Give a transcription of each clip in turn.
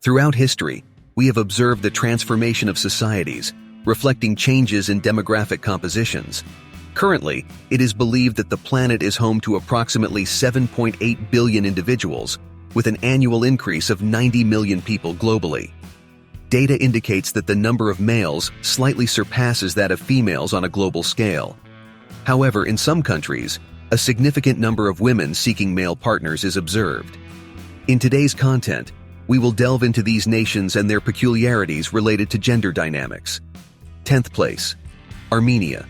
Throughout history, we have observed the transformation of societies, reflecting changes in demographic compositions. Currently, it is believed that the planet is home to approximately 7.8 billion individuals, with an annual increase of 90 million people globally. Data indicates that the number of males slightly surpasses that of females on a global scale. However, in some countries, a significant number of women seeking male partners is observed. In today's content, we will delve into these nations and their peculiarities related to gender dynamics. 10th place, Armenia.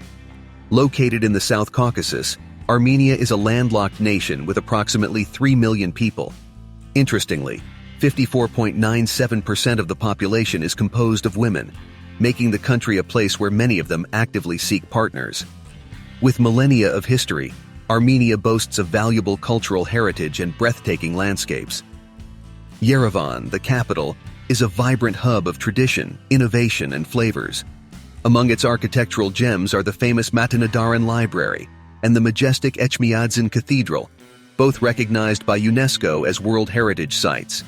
Located in the South Caucasus, Armenia is a landlocked nation with approximately 3 million people. Interestingly, 54.97% of the population is composed of women, making the country a place where many of them actively seek partners. With millennia of history, Armenia boasts of valuable cultural heritage and breathtaking landscapes. Yerevan, the capital, is a vibrant hub of tradition, innovation, and flavors. Among its architectural gems are the famous Matenadaran Library and the majestic Etchmiadzin Cathedral, both recognized by UNESCO as World Heritage Sites.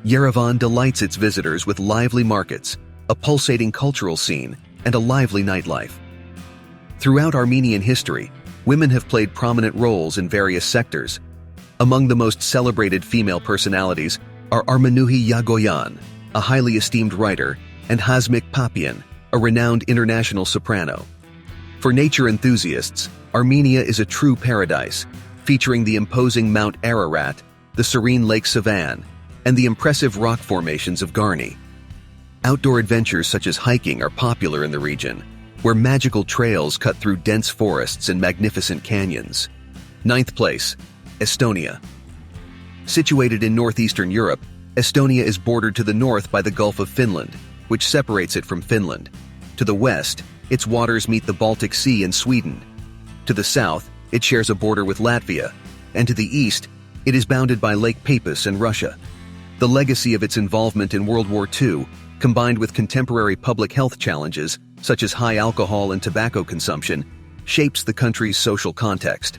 Yerevan delights its visitors with lively markets, a pulsating cultural scene, and a lively nightlife. Throughout Armenian history, women have played prominent roles in various sectors. Among the most celebrated female personalities are Armenuhi Yagoyan, a highly esteemed writer, and Hazmik Papian, a renowned international soprano. For nature enthusiasts, Armenia is a true paradise, featuring the imposing Mount Ararat, the serene Lake Sevan, and the impressive rock formations of Garni. Outdoor adventures such as hiking are popular in the region, where magical trails cut through dense forests and magnificent canyons. 9th place, Estonia. Situated in northeastern Europe, Estonia is bordered to the north by the Gulf of Finland, which separates it from Finland. To the west, its waters meet the Baltic Sea and Sweden. To the south, it shares a border with Latvia, and to the east, it is bounded by Lake Peipus and Russia. The legacy of its involvement in World War II, combined with contemporary public health challenges such as high alcohol and tobacco consumption, shapes the country's social context.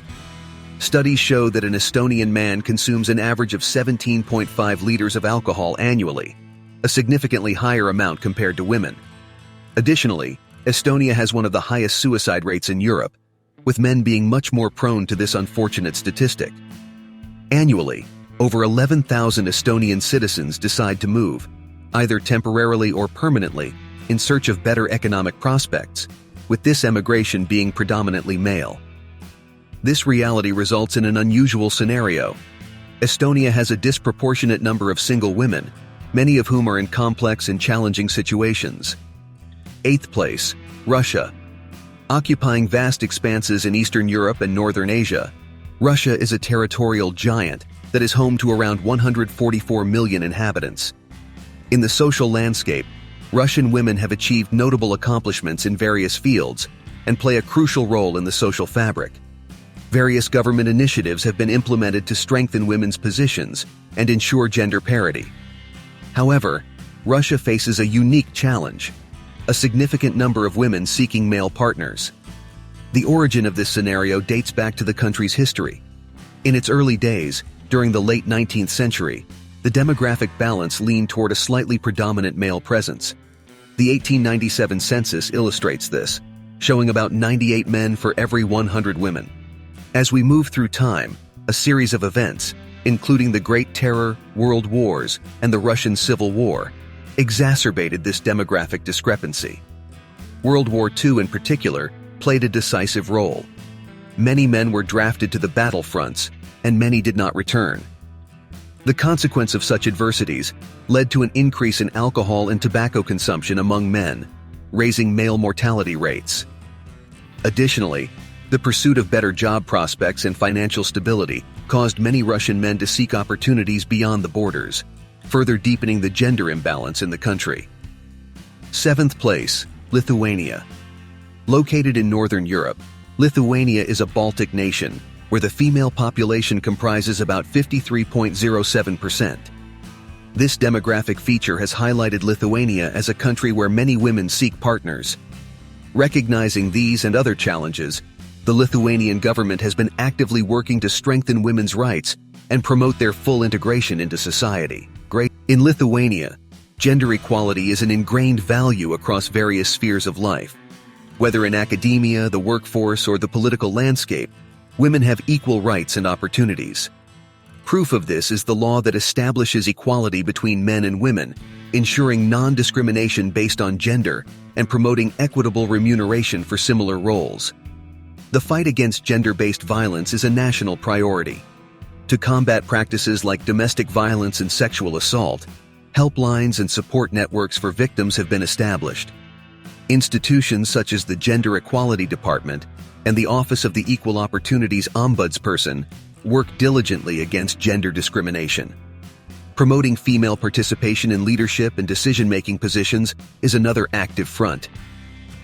Studies show that an Estonian man consumes an average of 17.5 liters of alcohol annually, a significantly higher amount compared to women. Additionally, Estonia has one of the highest suicide rates in Europe, with men being much more prone to this unfortunate statistic. Annually, over 11,000 Estonian citizens decide to move, either temporarily or permanently, in search of better economic prospects, with this emigration being predominantly male. This reality results in an unusual scenario. Estonia has a disproportionate number of single women, many of whom are in complex and challenging situations. 8th place, Russia. Occupying vast expanses in Eastern Europe and Northern Asia, Russia is a territorial giant that is home to around 144 million inhabitants. In the social landscape, Russian women have achieved notable accomplishments in various fields and play a crucial role in the social fabric. Various government initiatives have been implemented to strengthen women's positions and ensure gender parity. However, Russia faces a unique challenge: a significant number of women seeking male partners. The origin of this scenario dates back to the country's history. In its early days, during the late 19th century, the demographic balance leaned toward a slightly predominant male presence. The 1897 census illustrates this, showing about 98 men for every 100 women. As we move through time, a series of events, including the Great Terror, World Wars, and the Russian Civil War, exacerbated this demographic discrepancy. World War II in particular played a decisive role. Many men were drafted to the battlefronts, and many did not return. The consequence of such adversities led to an increase in alcohol and tobacco consumption among men, raising male mortality rates. Additionally, the pursuit of better job prospects and financial stability caused many Russian men to seek opportunities beyond the borders, further deepening the gender imbalance in the country. 7th place, Lithuania. Located in Northern Europe, Lithuania is a Baltic nation where the female population comprises about 53.07%. This demographic feature has highlighted Lithuania as a country where many women seek partners. Recognizing these and other challenges, the Lithuanian government has been actively working to strengthen women's rights and promote their full integration into society. great. In Lithuania, gender equality is an ingrained value across various spheres of life. Whether in academia, the workforce, or the political landscape, women have equal rights and opportunities. Proof of this is the law that establishes equality between men and women, ensuring non-discrimination based on gender and promoting equitable remuneration for similar roles. The fight against gender-based violence is a national priority. To combat practices like domestic violence and sexual assault, helplines and support networks for victims have been established. Institutions such as the Gender Equality Department and the Office of the Equal Opportunities Ombudsperson work diligently against gender discrimination. Promoting female participation in leadership and decision-making positions is another active front.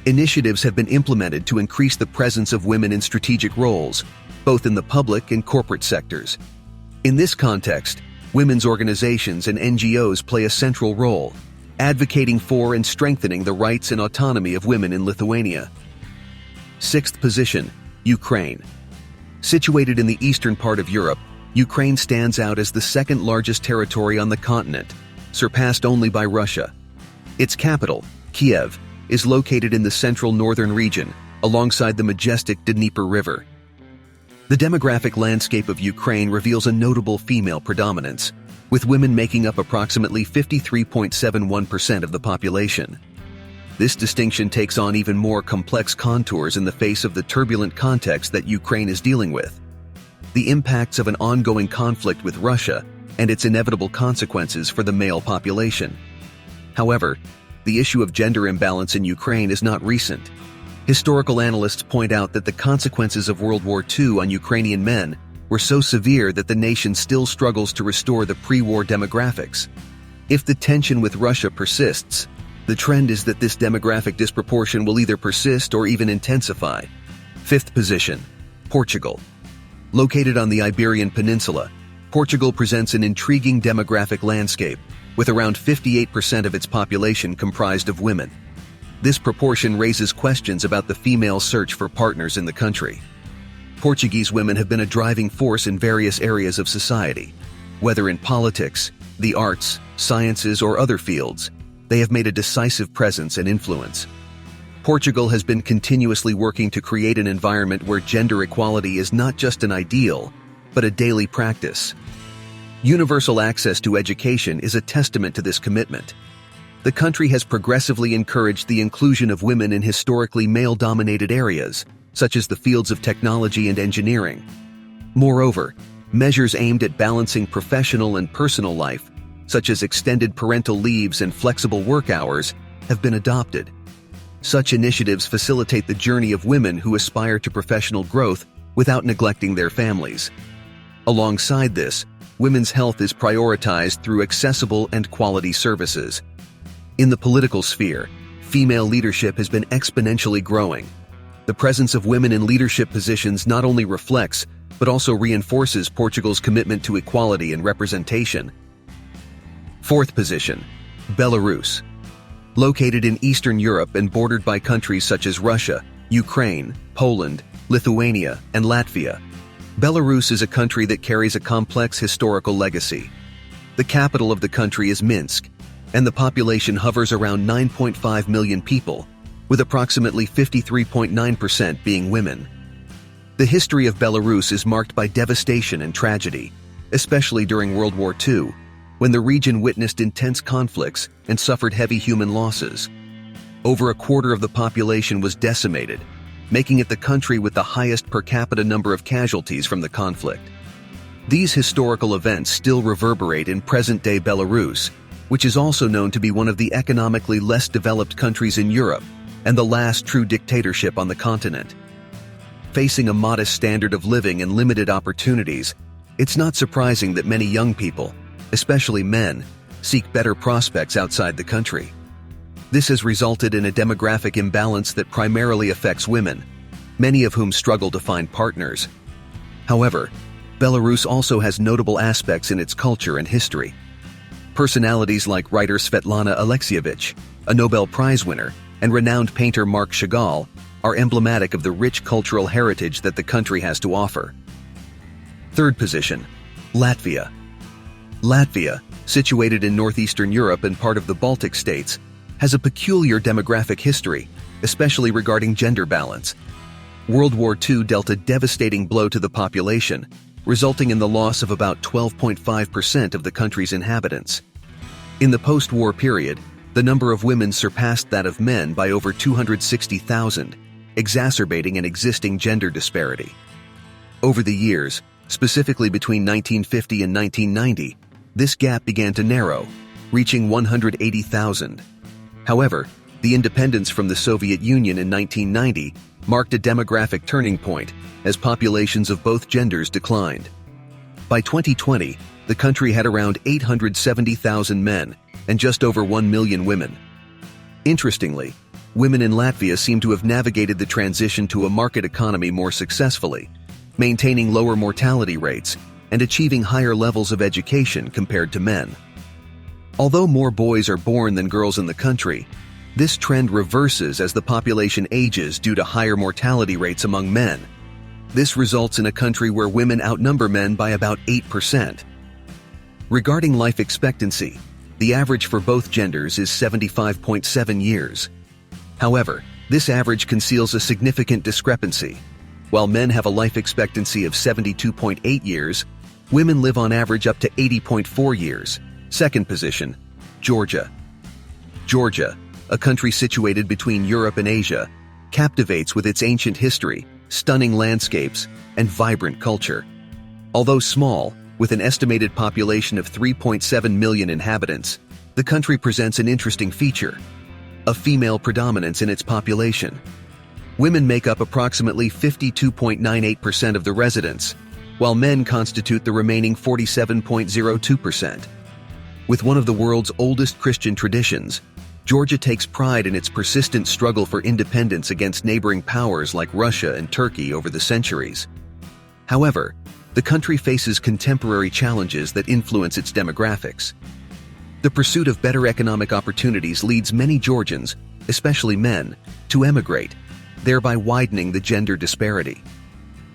Initiatives have been implemented to increase the presence of women in strategic roles, both in the public and corporate sectors. In this context, women's organizations and NGOs play a central role, advocating for and strengthening the rights and autonomy of women in Lithuania. Sixth position, Ukraine. Situated in the eastern part of Europe, Ukraine stands out as the second largest territory on the continent, surpassed only by Russia. Its capital, Kiev, is located in the central northern region, alongside the majestic Dnieper River. The demographic landscape of Ukraine reveals a notable female predominance, with women making up approximately 53.71% of the population. This distinction takes on even more complex contours in the face of the turbulent context that Ukraine is dealing with. The impacts of an ongoing conflict with Russia and its inevitable consequences for the male population. However, the issue of gender imbalance in Ukraine is not recent. Historical analysts point out that the consequences of World War II on Ukrainian men were so severe that the nation still struggles to restore the pre-war demographics. If the tension with Russia persists, the trend is that this demographic disproportion will either persist or even intensify. Fifth position, Portugal. Located on the Iberian Peninsula, Portugal presents an intriguing demographic landscape, with around 58% of its population comprised of women. This proportion raises questions about the female search for partners in the country. Portuguese women have been a driving force in various areas of society. Whether in politics, the arts, sciences, or other fields, they have made a decisive presence and influence. Portugal has been continuously working to create an environment where gender equality is not just an ideal, but a daily practice. Universal access to education is a testament to this commitment. The country has progressively encouraged the inclusion of women in historically male-dominated areas, such as the fields of technology and engineering. Moreover, measures aimed at balancing professional and personal life, such as extended parental leaves and flexible work hours, have been adopted. Such initiatives facilitate the journey of women who aspire to professional growth without neglecting their families. Alongside this, women's health is prioritized through accessible and quality services. In the political sphere, female leadership has been exponentially growing. The presence of women in leadership positions not only reflects, but also reinforces Portugal's commitment to equality and representation. Fourth position, Belarus. Located in Eastern Europe and bordered by countries such as Russia, Ukraine, Poland, Lithuania, and Latvia, Belarus is a country that carries a complex historical legacy. The capital of the country is Minsk, and the population hovers around 9.5 million people, with approximately 53.9% being women. The history of Belarus is marked by devastation and tragedy, especially during World War II, when the region witnessed intense conflicts and suffered heavy human losses. Over a quarter of the population was decimated, making it the country with the highest per capita number of casualties from the conflict. These historical events still reverberate in present-day Belarus, which is also known to be one of the economically less developed countries in Europe and the last true dictatorship on the continent. Facing a modest standard of living and limited opportunities, it's not surprising that many young people, especially men, seek better prospects outside the country. This has resulted in a demographic imbalance that primarily affects women, many of whom struggle to find partners. However, Belarus also has notable aspects in its culture and history. Personalities like writer Svetlana Alexievich, a Nobel Prize winner, and renowned painter Marc Chagall are emblematic of the rich cultural heritage that the country has to offer. Third position, Latvia. Latvia, situated in northeastern Europe and part of the Baltic states, has a peculiar demographic history, especially regarding gender balance. World War II dealt a devastating blow to the population, resulting in the loss of about 12.5% of the country's inhabitants. In the post-war period, the number of women surpassed that of men by over 260,000, exacerbating an existing gender disparity. Over the years, specifically between 1950 and 1990, this gap began to narrow, reaching 180,000. However, the independence from the Soviet Union in 1990 marked a demographic turning point as populations of both genders declined. By 2020, the country had around 870,000 men and just over 1 million women. Interestingly, women in Latvia seem to have navigated the transition to a market economy more successfully, maintaining lower mortality rates and achieving higher levels of education compared to men. Although more boys are born than girls in the country, this trend reverses as the population ages due to higher mortality rates among men. This results in a country where women outnumber men by about 8%. Regarding life expectancy, the average for both genders is 75.7 years. However, this average conceals a significant discrepancy. While men have a life expectancy of 72.8 years, women live on average up to 80.4 years. Second position, Georgia. Georgia, a country situated between Europe and Asia, captivates with its ancient history, stunning landscapes, and vibrant culture. Although small, with an estimated population of 3.7 million inhabitants, the country presents an interesting feature: a female predominance in its population. Women make up approximately 52.98% of the residents, while men constitute the remaining 47.02%. With one of the world's oldest Christian traditions, Georgia takes pride in its persistent struggle for independence against neighboring powers like Russia and Turkey over the centuries. However, the country faces contemporary challenges that influence its demographics. The pursuit of better economic opportunities leads many Georgians, especially men, to emigrate, thereby widening the gender disparity.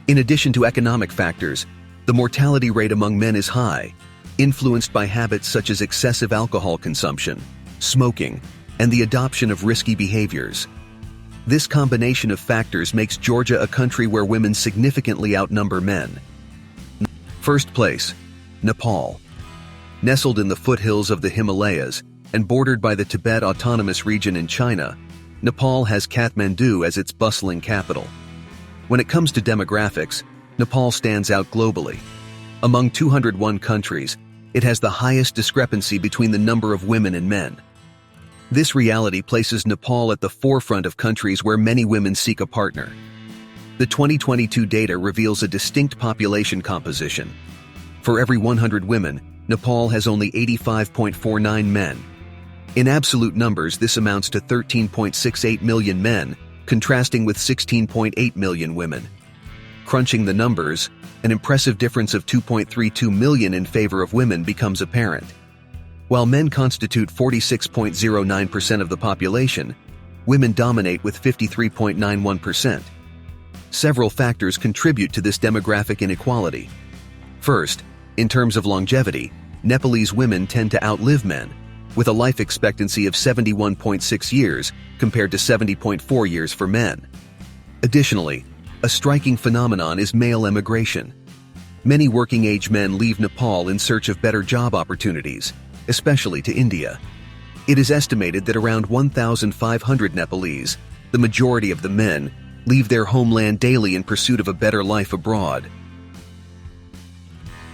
In addition to economic factors, the mortality rate among men is high, influenced by habits such as excessive alcohol consumption, smoking, and the adoption of risky behaviors. This combination of factors makes Georgia a country where women significantly outnumber men. First place, Nepal. Nestled in the foothills of the Himalayas and bordered by the Tibet Autonomous Region in China, Nepal has Kathmandu as its bustling capital. When it comes to demographics, Nepal stands out globally. Among 201 countries, it has the highest discrepancy between the number of women and men. This reality places Nepal at the forefront of countries where many women seek a partner. The 2022 data reveals a distinct population composition. For every 100 women, Nepal has only 85.49 men. In absolute numbers, this amounts to 13.68 million men, contrasting with 16.8 million women. Crunching the numbers, an impressive difference of 2.32 million in favor of women becomes apparent. While men constitute 46.09% of the population, women dominate with 53.91%. Several factors contribute to this demographic inequality. First, in terms of longevity, Nepalese women tend to outlive men, with a life expectancy of 71.6 years compared to 70.4 years for men. Additionally, a striking phenomenon is male emigration. Many working-age men leave Nepal in search of better job opportunities, especially to India. It is estimated that around 1,500 Nepalese, the majority of the men, leave their homeland daily in pursuit of a better life abroad.